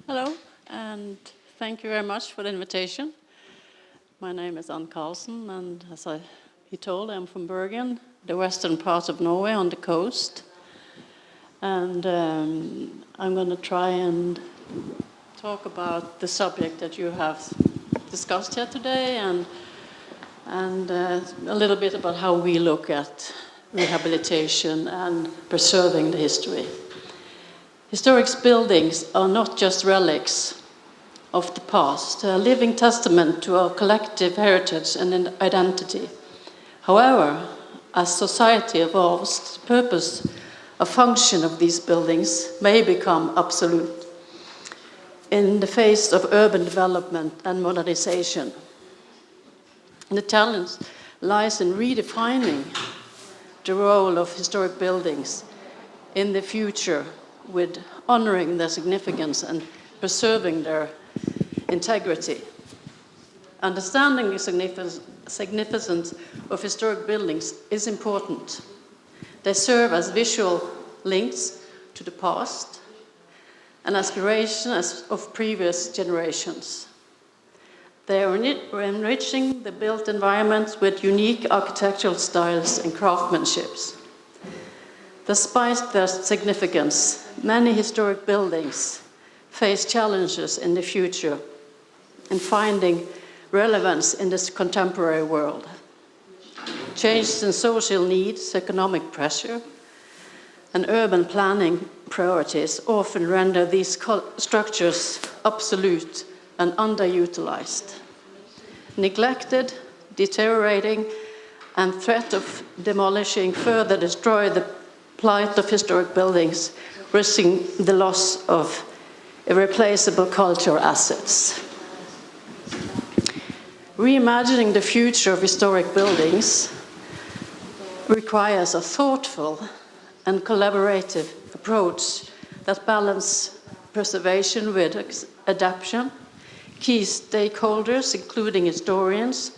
Hello, and thank you very much for the invitation. My name is Carlsen, and as he told, I'm from Bergen, the western part of Norway on the coast. And I'm going to try and talk about the subject that you have discussed here today, and a little bit about how we look at rehabilitation and preserving the history. Historic buildings are not just relics of the past, they're a living testament to our collective heritage and identity. However, as society evolves, the purpose or function of these buildings may become obsolete in the face of urban development and modernization. And the challenge lies in redefining the role of historic buildings in the future, with honoring their significance and preserving their integrity. Understanding the significance of historic buildings is important. They serve as visual links to the past and aspirations of previous generations. They are enriching the built environments with unique architectural styles and craftsmanship. Despite their significance, many historic buildings face challenges in the future in finding relevance in this contemporary world. Changes in social needs, economic pressure, and urban planning priorities often render these structures obsolete and underutilized. Neglected, deteriorating, and threat of demolishing further destroy the plight of historic buildings, risking the loss of irreplaceable cultural assets. Reimagining the future of historic buildings requires a thoughtful and collaborative approach that balances preservation with adaptation. Key stakeholders, including historians,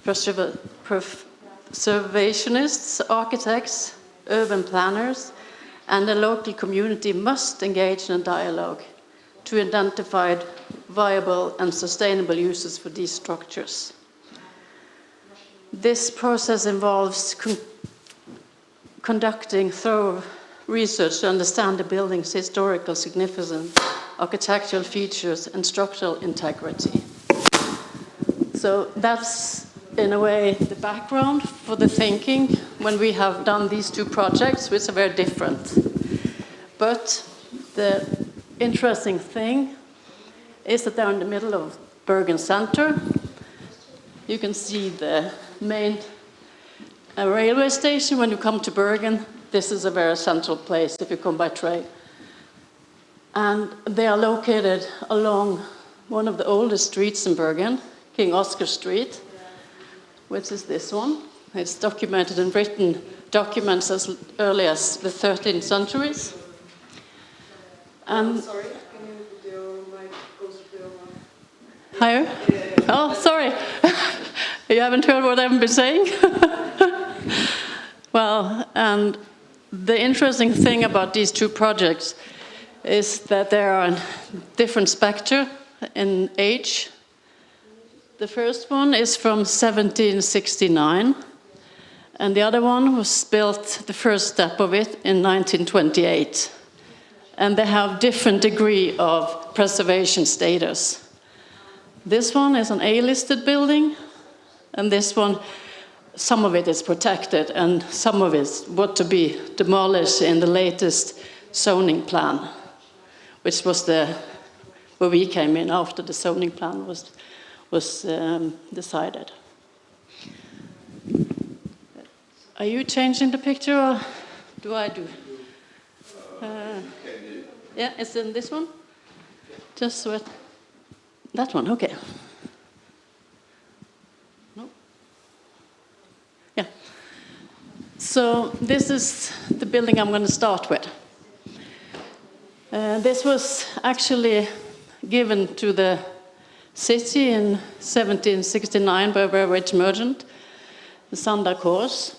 preservationists, architects, urban planners, and the local community must engage in a dialogue to identify viable and sustainable uses for these structures. This process involves conducting thorough research to understand the building's historical significance, architectural features, and structural integrity. So that's, in a way, the background for the thinking when we have done these two projects, which are very different. But the interesting thing is that they're in the middle of Bergen Center. You can see the main railway station when you come to Bergen. This is a very central place if you come by train. And they are located along one of the oldest streets in Bergen, King Oscar Street, which is this one. It's documented in written documents as early as the 13th centuries. And sorry, can you put your mic closer to your mouth? Higher? Oh, sorry. You haven't heard what I've been saying? Well, and the interesting thing about these two projects is that they are in different spectra in age. The first one is from 1769, and the other one was built, the first step of it, in 1928. And they have different degree of preservation status. This one is an A-listed building, and this one, some of it is protected, and some of it is what to be demolished in the latest zoning plan, which was where we came in after the zoning plan was decided. Are you changing the picture, or do I do? Yeah, it's in this one? Just so that one, okay. No? Yeah. So this is the building I'm going to start with. This was actually given to the city in 1769 by a very rich merchant, the Sander Kors,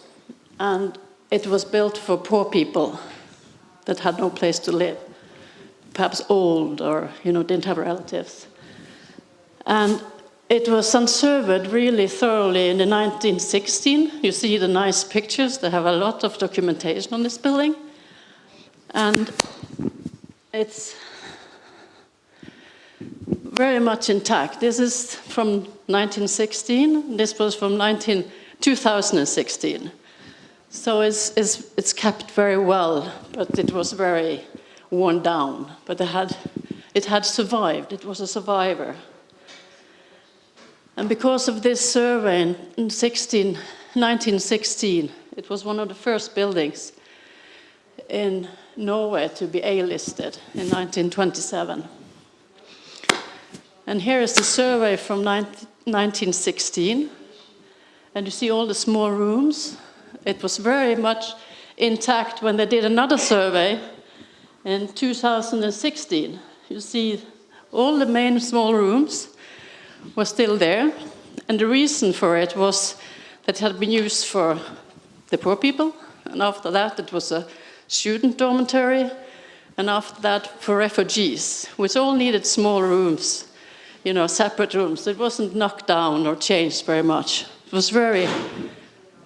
and it was built for poor people that had no place to live. perhaps old or, didn't have relatives. And it was unsurveyed really thoroughly in the 1916. You see the nice pictures. They have a lot of documentation on this building. And it's very much intact. This is from 1916. This was from 2016. So it's kept very well, but it was very worn down. But it had survived. It was a survivor. And because of this survey in 1916, it was one of the first buildings in Norway to be A-listed in 1927. And here is the survey from 1916. And you see all the small rooms. It was very much intact when they did another survey in 2016. You see all the main small rooms were still there. And the reason for it was that it had been used for the poor people. And after that, it was a student dormitory. And after that, for refugees, which all needed small rooms, separate rooms. It wasn't knocked down or changed very much. It was very,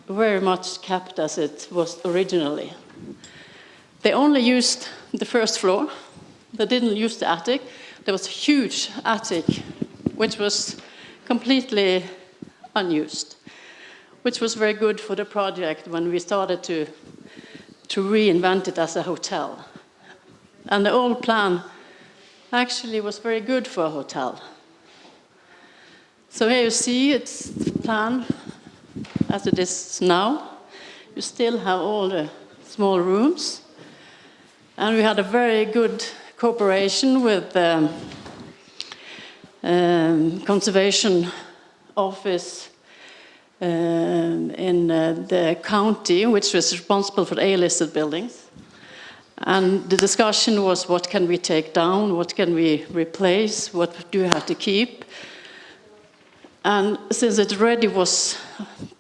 very much kept as it was originally. They only used the first floor. They didn't use the attic. There was a huge attic, which was completely unused, which was very good for the project when we started to reinvent it as a hotel. And the old plan actually was very good for a hotel. So here you see it's the plan as it is now. You still have all the small rooms. And we had a very good cooperation with the conservation office in the county, which was responsible for the A-listed buildings. And the discussion was, what can we take down? What can we replace? What do we have to keep? And since it already was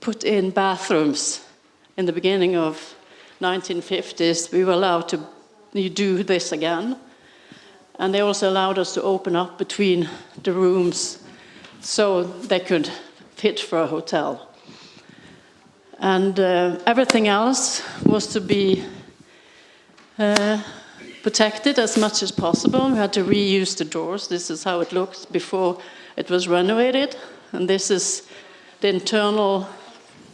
put in bathrooms in the beginning of 1950s, we were allowed to do this again. And they also allowed us to open up between the rooms so they could fit for a hotel. And everything else was to be protected as much as possible. We had to reuse the doors. This is how it looked before it was renovated. And this is the internal.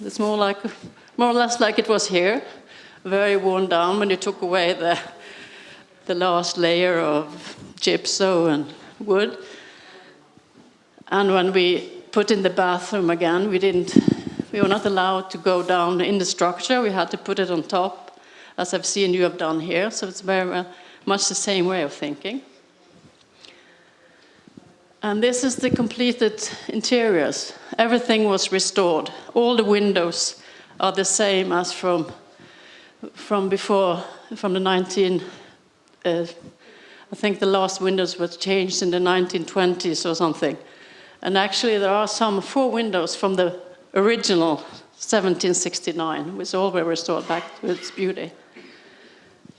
It's more or less like it was here, very worn down when you took away the last layer of gypsum and wood. And when we put in the bathroom again, we were not allowed to go down in the structure. We had to put it on top, as I've seen you have done here. So it's very much the same way of thinking. And this is the completed interiors. Everything was restored. All the windows are the same as from before, from the I think the last windows were changed in the 1920s or something. And actually there are 4 windows from the original 1769, which all were restored back to its beauty.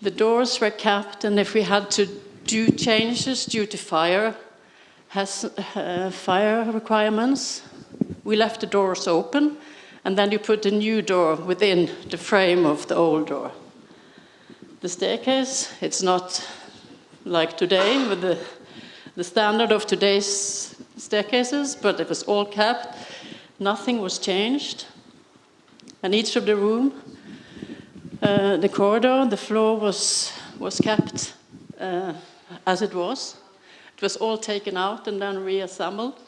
The doors were kept, and if we had to do changes due to fire requirements, we left the doors open, and then you put a new door within the frame of the old door. The staircase, it's not like today with the standard of today's staircases, but it was all kept. Nothing was changed. And each of the room, the corridor, the floor was kept as it was. It was all taken out and then reassembled.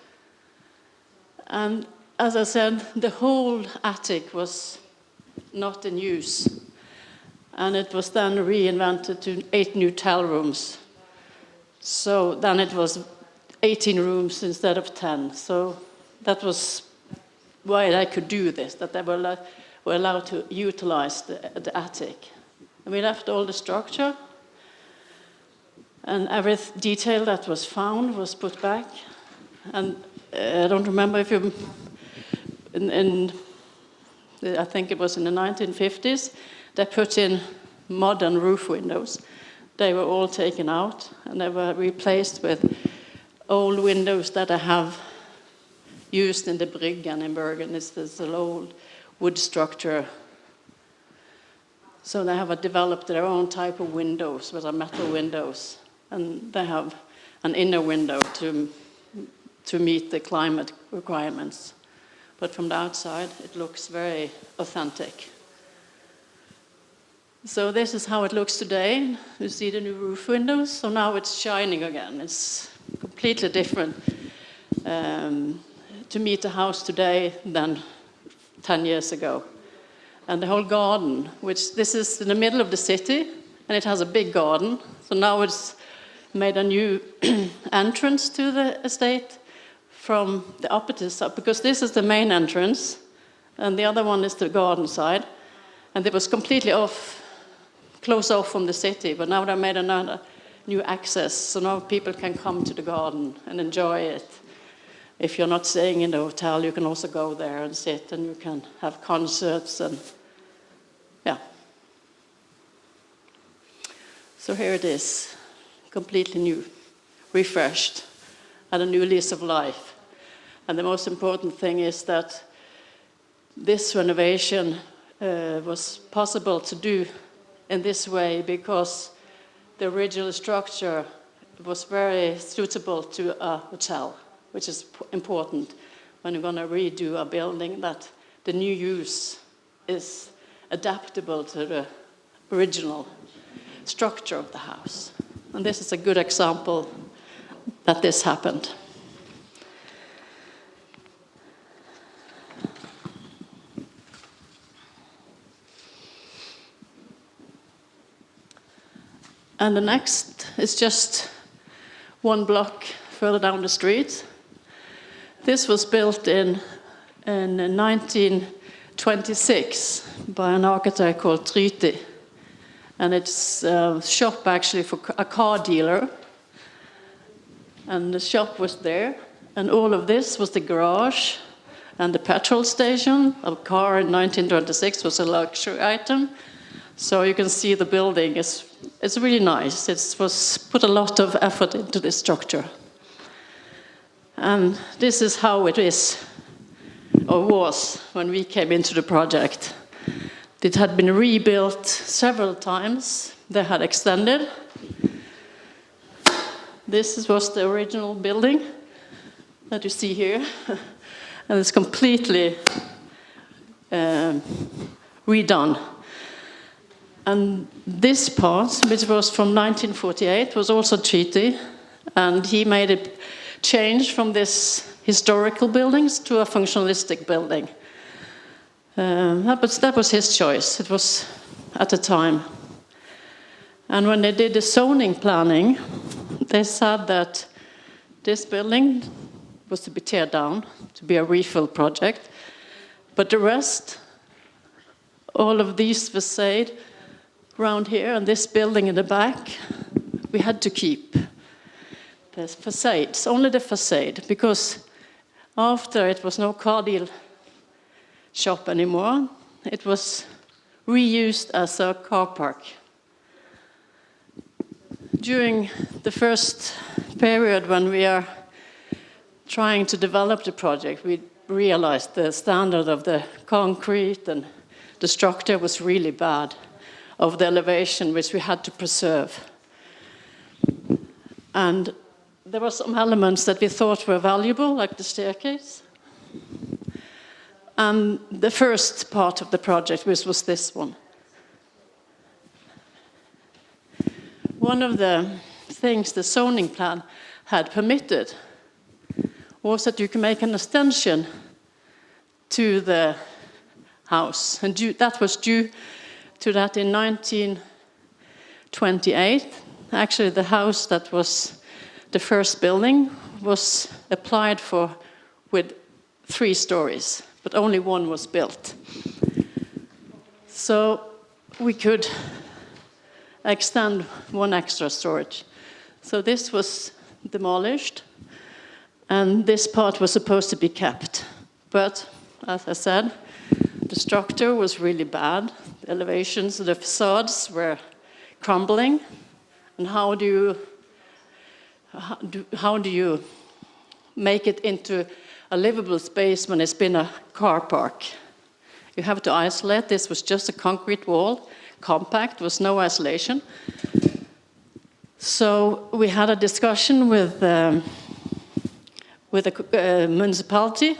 And as I said, the whole attic was not in use. And it was then reinvented to 8 new towel rooms. So then it was 18 rooms instead of 10. So that was why I could do this, that they were allowed to utilize the attic. And we left all the structure, and every detail that was found was put back. And I don't remember if you, I think it was in the 1950s, they put in modern roof windows. they were all taken out and they were replaced with old windows that I have used in the Bergen in Bergen. It's this old wood structure. So they have developed their own type of windows, which are metal windows. And they have an inner window to meet the climate requirements. But from the outside, it looks very authentic. So this is how it looks today. You see the new roof windows. So now it's shining again. It's completely different to meet the house today than 10 years ago. And the whole garden, which this is in the middle of the city, and it has a big garden. So now it's made a new entrance to the estate from the opposite side, because this is the main entrance, and the other one is the garden side. And it was completely closed off from the city, but now they made another new access, so now people can come to the garden and enjoy it. If you're not staying in the hotel, you can also go there and sit, and you can have concerts, and yeah. So here it is, completely new, refreshed, and a new lease of life. And the most important thing is that this renovation was possible to do in this way because the original structure was very suitable to a hotel, which is important when you're going to redo a building, that the new use is adaptable to the original structure of the house. And this is a good example that this happened. And the next is just one block further down the street. This was built in 1926 by an architect called Tryti. And it's a shop actually for a car dealer. And the shop was there. And all of this was the garage and the petrol station. A car in 1926 was a luxury item. So you can see the building it's really nice. It was put a lot of effort into this structure. And this is how it is, or was, when we came into the project. It had been rebuilt several times. They had extended. This was the original building that you see here. And it's completely redone. And this part, which was from 1948, was also Tryti, and he made a change from this historical buildings to a functionalistic building. That was his choice. It was at the time. And when they did the zoning planning, they said that this building was to be teared down, to be a refill project, but the rest, all of these facade around here and this building in the back, we had to keep. The facades, only the facade, because after it was no car deal shop anymore, it was reused as a car park. During the first period when we are trying to develop the project, we realized the standard of the concrete and the structure was really bad, of the elevation which we had to preserve. And there were some elements that we thought were valuable, like the staircase. And the first part of the project, which was this one. One of the things the zoning plan had permitted was that you can make an extension to the house. And that was due to that in 1928. Actually, the house that was the first building was applied for with 3 stories, but only one was built. So we could extend one extra storage. So this was demolished, and this part was supposed to be kept. But, as I said, the structure was really bad. The elevations, the facades were crumbling, And how do you make it into a livable space when it's been a car park? You have to isolate. This was just a concrete wall, compact, was no isolation. So we had a discussion with the municipality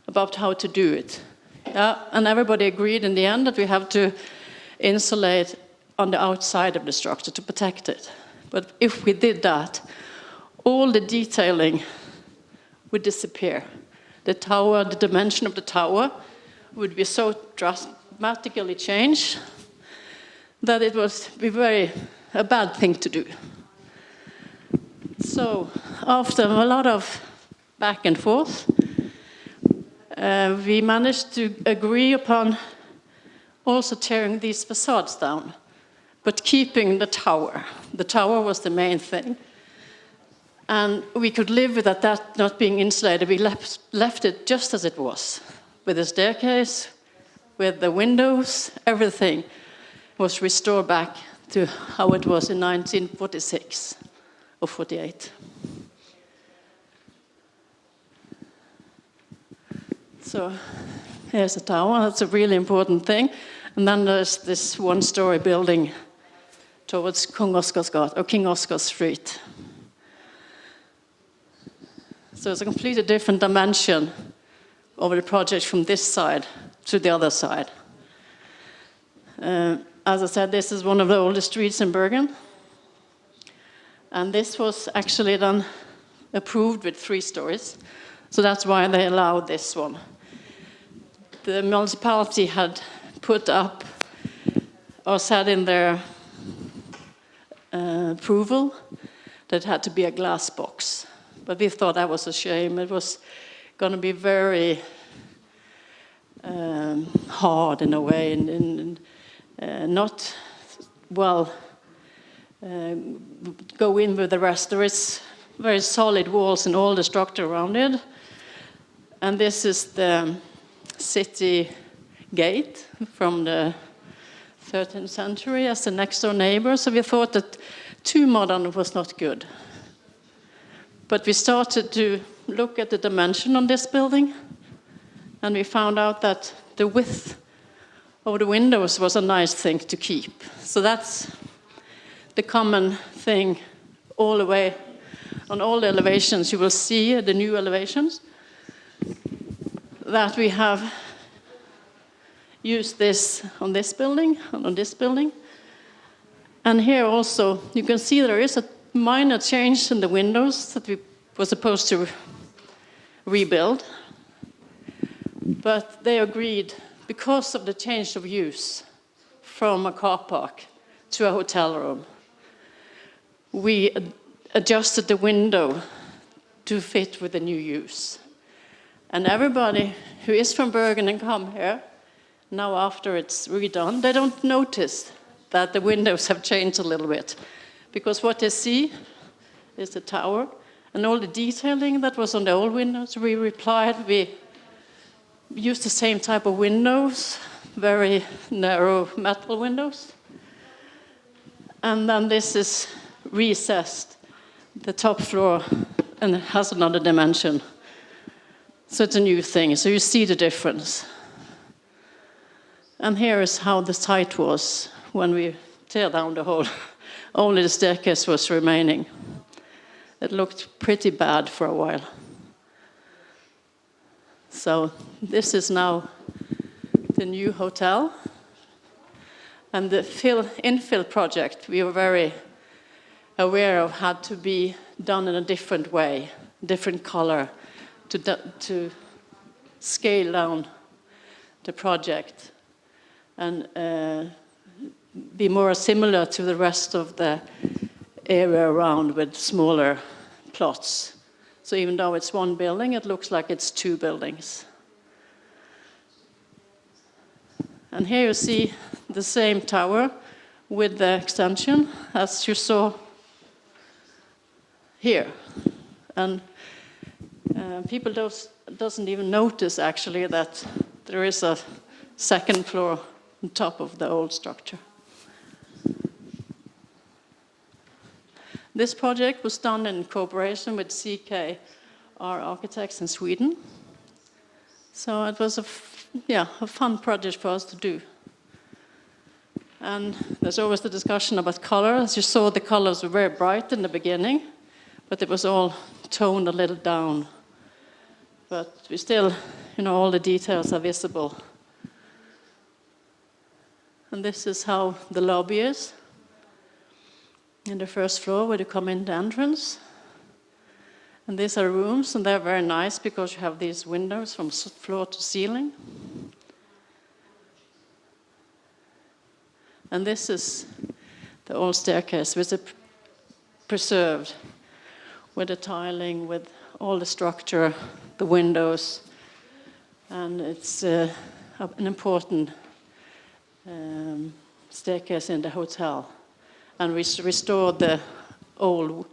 about how to do it. And everybody agreed in the end that we have to insulate on the outside of the structure to protect it. But if we did that, all the detailing would disappear. The tower, the dimension of the tower would be so dramatically changed that it would be a bad thing to do. So after a lot of back and forth, we managed to agree upon also tearing these facades down, but keeping the tower. The tower was the main thing. And we could live with that not being insulated. We left it just as it was, with the staircase, with the windows, everything was restored back to how it was in 1946 or 48. So here's the tower. That's a really important thing. And then there's this one-story building towards King Oscar Street. So it's a completely different dimension of the project from this side to the other side. As I said, this is one of the oldest streets in Bergen. And this was actually then approved with 3 stories. So that's why they allowed this one. The municipality had put up or said in their approval that it had to be a glass box. But we thought that was a shame. It was going to be very hard in a way and not well go in with the rest. There is very solid walls and all the structure around it. And this is the city gate from the 13th century as the next door neighbor. So we thought that too modern was not good. But we started to look at the dimension on this building, and we found out that the width of the windows was a nice thing to keep. So that's the common thing all the way. On all the elevations, you will see the new elevations, that we have used this on this building and on this building. And here also, you can see there is a minor change in the windows that we were supposed to rebuild. But they agreed, because of the change of use from a car park to a hotel room, we adjusted the window to fit with the new use. And everybody who is from Bergen and come here, now after it's redone, they don't notice that the windows have changed a little bit. Because what they see is the tower, and all the detailing that was on the old windows, we used the same type of windows, very narrow metal windows. And then this is recessed, the top floor, and it has another dimension. So it's a new thing, so you see the difference. And here is how the site was when we tear down the whole. Only the staircase was remaining. It looked pretty bad for a while. So this is now the new hotel. And the infill project, we were very aware of, had to be done in a different way, different color, to scale down the project and be more similar to the rest of the area around with smaller plots. So even though it's one building, it looks like it's 2 buildings. And here you see the same tower with the extension as you saw here. And people doesn't even notice actually that there is a second floor on top of the old structure. This project was done in cooperation with CKR Architects in Sweden. So it was a fun project for us to do. And there's always the discussion about color. As you saw, the colors were very bright in the beginning, but it was all toned a little down. But we still, all the details are visible. And this is how the lobby is. In the first floor where you come in the entrance. And these are rooms, and they're very nice because you have these windows from floor to ceiling. And this is the old staircase, which is preserved with the tiling, with all the structure, the windows. And it's an important staircase in the hotel. And we restored the old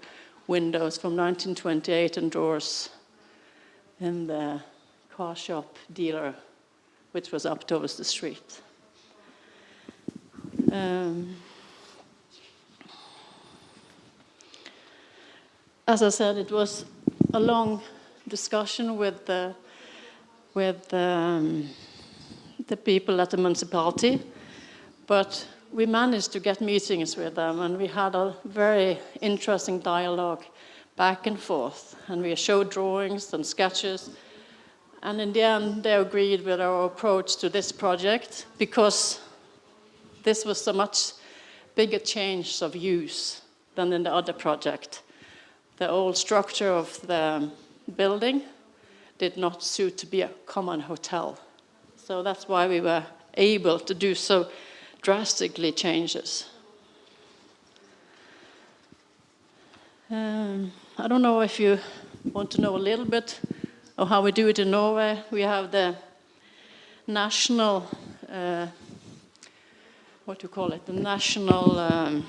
windows from 1928 and doors in the car shop dealer, which was up towards the street. As I said, it was a long discussion with the people at the municipality, but we managed to get meetings with them, and we had a very interesting dialogue back and forth, and we showed drawings and sketches, and in the end they agreed with our approach to this project because this was a much bigger change of use than in the other project. The old structure of the building did not suit to be a common hotel. So that's why we were able to do so drastically changes. I don't know if you want to know a little bit of how we do it in Norway. We have the national, the national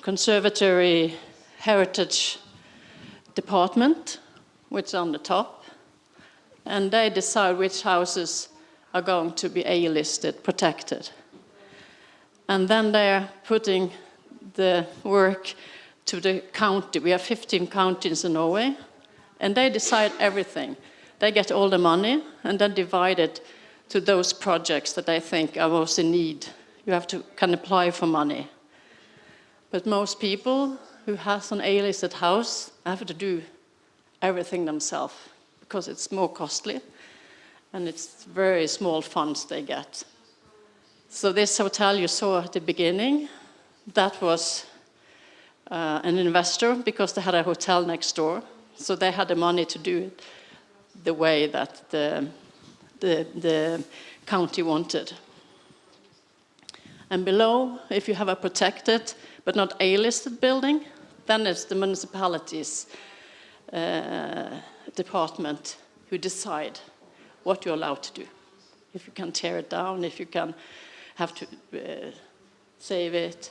conservatory heritage department, which is on the top, and they decide which houses are going to be A-listed, protected. And then they're putting the work to the county. We have 15 counties in Norway, and they decide everything. They get all the money, and then divide it to those projects that they think are most in need. You can apply for money. But most people who has an A-listed house have to do everything themselves because it's more costly. And it's very small funds they get. So this hotel you saw at the beginning, that was an investor because they had a hotel next door. So they had the money to do it the way that the county wanted. And below, if you have a protected but not A-listed building, then it's the municipality's department who decide what you're allowed to do. If you can tear it down, if you can have to save it.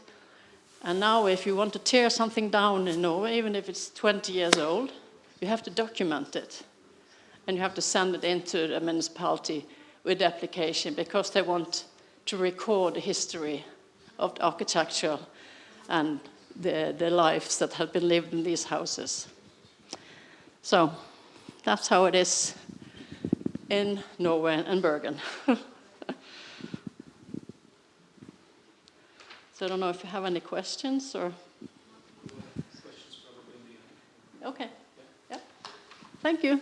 And now if you want to tear something down in Norway, even if it's 20 years old, you have to document it. And you have to send it into the municipality with the application because they want to record the history of the architecture and the lives that have been lived in these houses. So that's how it is in Norway and Bergen. So I don't know if you have any questions or... Questions probably in the end. Okay. Yeah. Thank you.